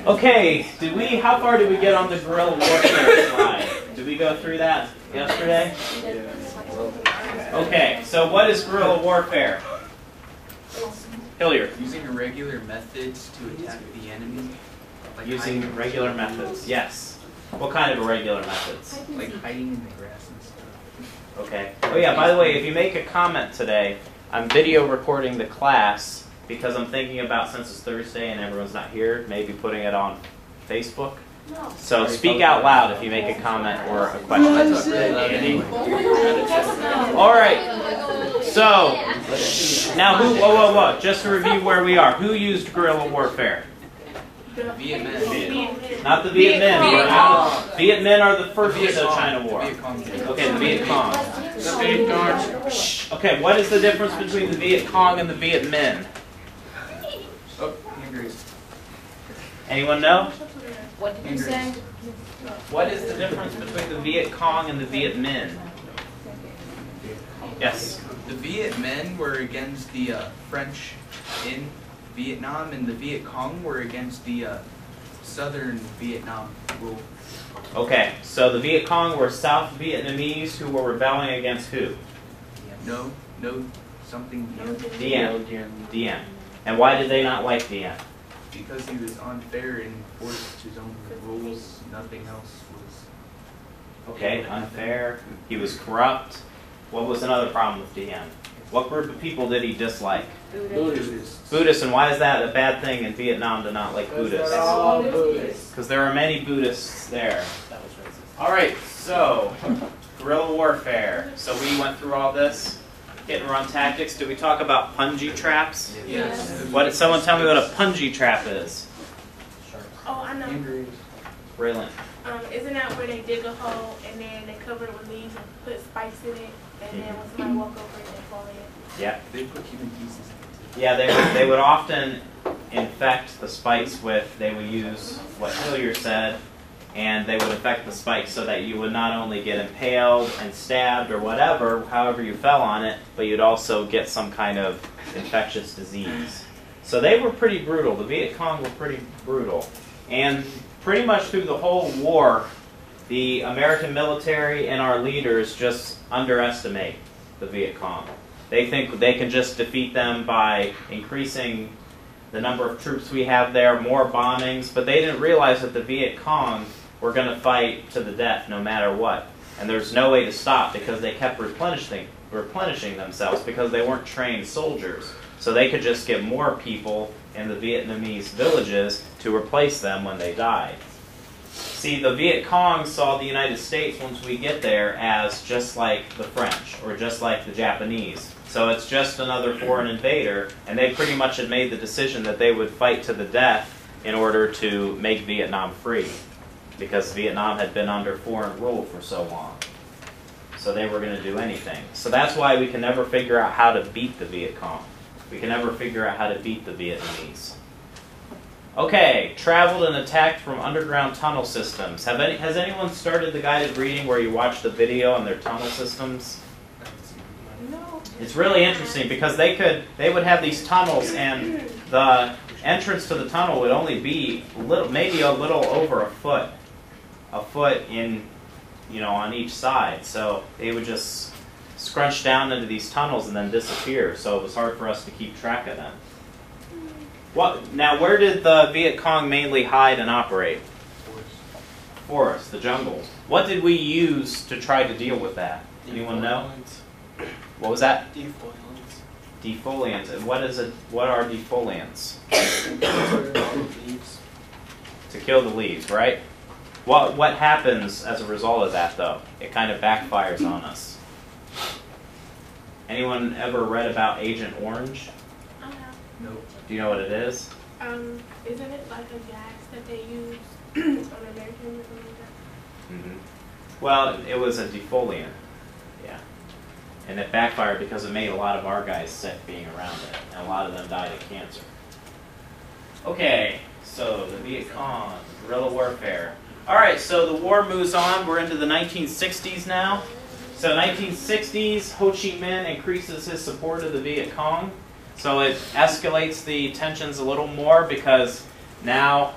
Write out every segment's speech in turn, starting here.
Okay, how far did we get on the guerrilla warfare slide? Did we go through that yesterday? Okay, so what is guerrilla warfare? Hilliard. Using irregular methods to attack the enemy. Like using regular methods, yes. What kind of irregular methods? Like hiding in the grass and stuff. Okay. Oh yeah, by the way, if you make a comment today, I'm video recording the class because I'm thinking about, since it's Thursday and everyone's not here, maybe putting it on Facebook. So speak out loud if you make a comment or a question. Andy? All right. So now, whoa! Just to review where we are. Who used guerrilla warfare? Viet Minh. Not the Viet Minh. Viet Minh are the first Indochina War. Okay, the Viet Cong. Okay, what is the difference between the Viet Cong and the Viet Minh? Oh, hand Anyone know? What did you say? What is the difference between the Viet Cong and the Viet Minh? Yes. The Viet Minh were against the French in Vietnam, and the Viet Cong were against the southern Vietnam rule. Okay, so the Viet Cong were South Vietnamese who were rebelling against who? No, something. Diem. And why did they not like Diem? Because he was unfair and forced his own rules. Nothing else was. Okay, unfair. He was corrupt. What was another problem with Diem? What group of people did he dislike? Buddhists. Buddhists, and why is that a bad thing in Vietnam to not like Buddhists? Because there are many Buddhists there. All right, so guerrilla warfare. So we went through all this. Hit and run tactics. Did we talk about punji traps? Yes. What did someone tell me what a punji trap is? Oh, I know. Raylan. Isn't that where they dig a hole and then they cover it with leaves and put spikes in it, and then when somebody walk over it, they fall in? Yeah. They put human pieces in it. Yeah, they would often infect the spikes with, they would use what Hilliard said, and they would infect the spikes so that you would not only get impaled and stabbed or whatever, however you fell on it, but you'd also get some kind of infectious disease. So they were pretty brutal. The Viet Cong were pretty brutal. And pretty much through the whole war, the American military and our leaders just underestimate the Viet Cong. They think they can just defeat them by increasing the number of troops we have there, more bombings, but they didn't realize that the Viet Cong were going to fight to the death no matter what. And there's no way to stop because they kept replenishing themselves because they weren't trained soldiers. So they could just get more people in the Vietnamese villages to replace them when they died. See, the Viet Cong saw the United States, once we get there, as just like the French or just like the Japanese. So it's just another foreign invader, and they pretty much had made the decision that they would fight to the death in order to make Vietnam free, because Vietnam had been under foreign rule for so long. So they were going to do anything. So that's why we can never figure out how to beat the Viet Cong. We can never figure out how to beat the Vietnamese. Okay, traveled and attacked from underground tunnel systems. Has anyone started the guided reading where you watch the video on their tunnel systems? No. It's really interesting because they would have these tunnels, and the entrance to the tunnel would only be maybe a little over a foot in, on each side. So they would just scrunch down into these tunnels and then disappear. So it was hard for us to keep track of them. Now, where did the Viet Cong mainly hide and operate? Forest, the jungle. What did we use to try to deal with that? Anyone know? What was that? Defoliants. Defoliants. And what are defoliants? To kill the leaves, right? What happens as a result of that, though? It kind of backfires on us. Anyone ever read about Agent Orange? Nope. Do you know what it is? Isn't it like a gas that they use on American? Well, it was a defoliant. Yeah. And it backfired because it made a lot of our guys sick being around it. And a lot of them died of cancer. Okay, so the Viet Cong, guerrilla warfare. Alright, so the war moves on. We're into the 1960s now. So 1960s, Ho Chi Minh increases his support of the Viet Cong. So it escalates the tensions a little more because now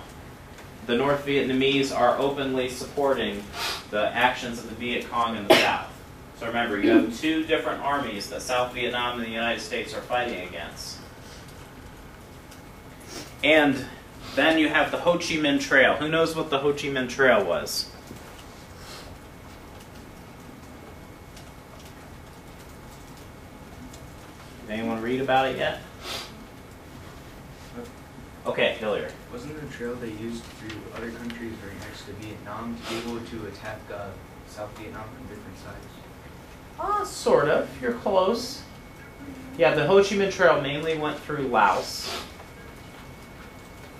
the North Vietnamese are openly supporting the actions of the Viet Cong in the South. So remember, you have two different armies that South Vietnam and the United States are fighting against. And then you have the Ho Chi Minh Trail. Who knows what the Ho Chi Minh Trail was? Did anyone read about it yet? Okay, Hilliard. Wasn't the trail they used through other countries right next to Vietnam to be able to attack South Vietnam from different sides? Sort of. You're close. Yeah, the Ho Chi Minh Trail mainly went through Laos.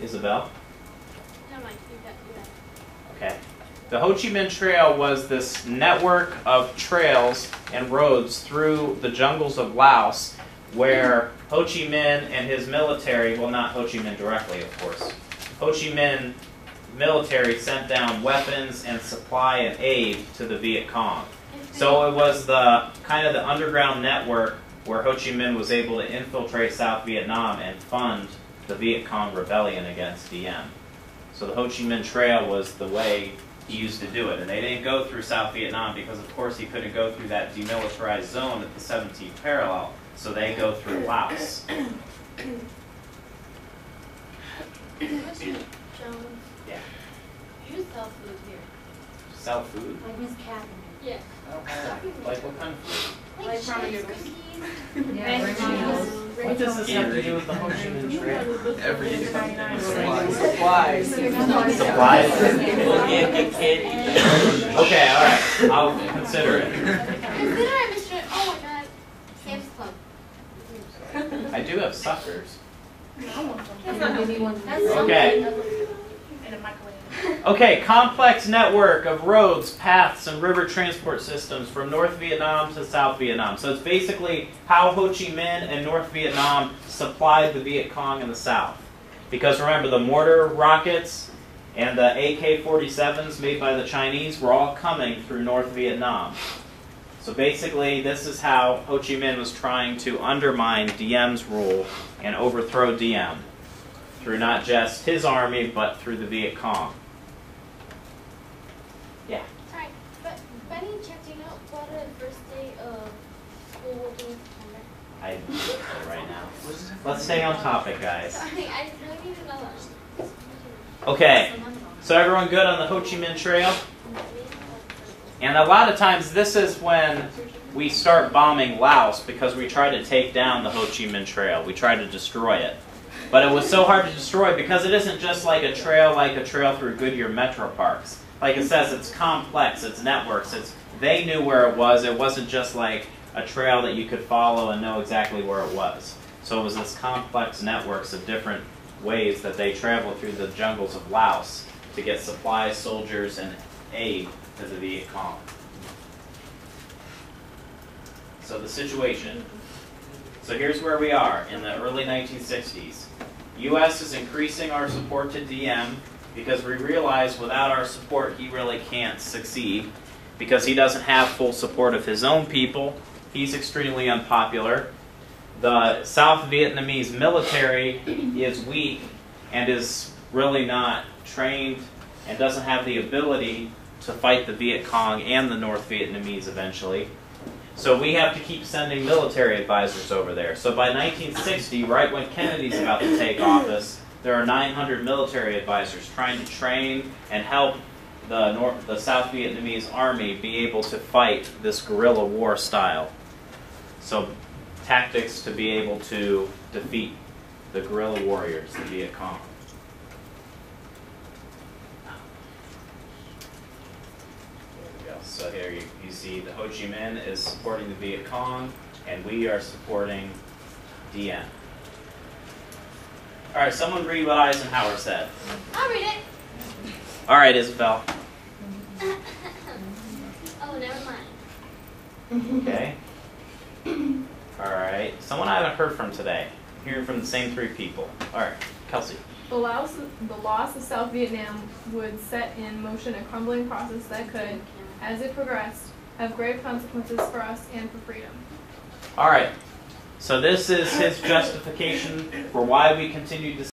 Isabel? Okay. The Ho Chi Minh Trail was this network of trails and roads through the jungles of Laos where Ho Chi Minh and his military, well, not Ho Chi Minh directly, of course, Ho Chi Minh military sent down weapons and supply and aid to the Viet Cong. So it was the kind of the underground network where Ho Chi Minh was able to infiltrate South Vietnam and fund the Viet Cong rebellion against Diem. So the Ho Chi Minh Trail was the way he used to do it. And they didn't go through South Vietnam because, of course, he couldn't go through that demilitarized zone at the 17th parallel. So they go through Laos. Jones, Yeah. you sell food here. Sell food? Like Miss Catherine. Yes. Like what kind of food? Like ramen chips, noodles. cookies, Yeah, red ramen noodles. What does this have to do with the Ho Chi Minh Trail? Everything. Supplies. Supplies? Okay, all right. I'll consider it. Consider it, Mr. Oh my God. Sam's Club. I do have suckers. That's Okay. In a microwave. Okay, complex network of roads, paths, and river transport systems from North Vietnam to South Vietnam. So it's basically how Ho Chi Minh and North Vietnam supplied the Viet Cong in the South. Because remember, the mortar rockets and the AK-47s made by the Chinese were all coming through North Vietnam. So basically, this is how Ho Chi Minh was trying to undermine Diem's rule and overthrow Diem through not just his army, but through the Viet Cong. Yeah. Sorry, but Benny, check, do you know what the first day of school will be in September? I don't know right now. Let's stay on topic, guys. Sorry, I really need to know that. Okay, so everyone good on the Ho Chi Minh Trail? And a lot of times this is when we start bombing Laos because we try to take down the Ho Chi Minh Trail. We try to destroy it. But it was so hard to destroy because it isn't just like a trail through Goodyear Metro Parks. Like it says, it's complex, it's networks, they knew where it was. It wasn't just like a trail that you could follow and know exactly where it was. So it was this complex networks of different ways that they traveled through the jungles of Laos to get supplies, soldiers, and aid to the Viet Cong. So the situation. So here's where we are in the early 1960s. U.S. is increasing our support to Diem because we realize without our support he really can't succeed because he doesn't have full support of his own people. He's extremely unpopular. The South Vietnamese military is weak and is really not trained and doesn't have the ability to fight the Viet Cong and the North Vietnamese eventually. So we have to keep sending military advisors over there. So by 1960, right when Kennedy's about to take office, there are 900 military advisors trying to train and help the South Vietnamese army be able to fight this guerrilla war style. So tactics to be able to defeat the guerrilla warriors, the Viet Cong. So here you see the Ho Chi Minh is supporting the Viet Cong, and we are supporting Diem. All right, someone read what Eisenhower said. I'll read it. All right, Isabel. Oh, never mind. Okay. All right. Someone I haven't heard from today. I'm hearing from the same three people. All right, Kelsey. The loss of South Vietnam would set in motion a crumbling process that could, as it progressed, have grave consequences for us and for freedom. All right. So this is his justification for why we continued to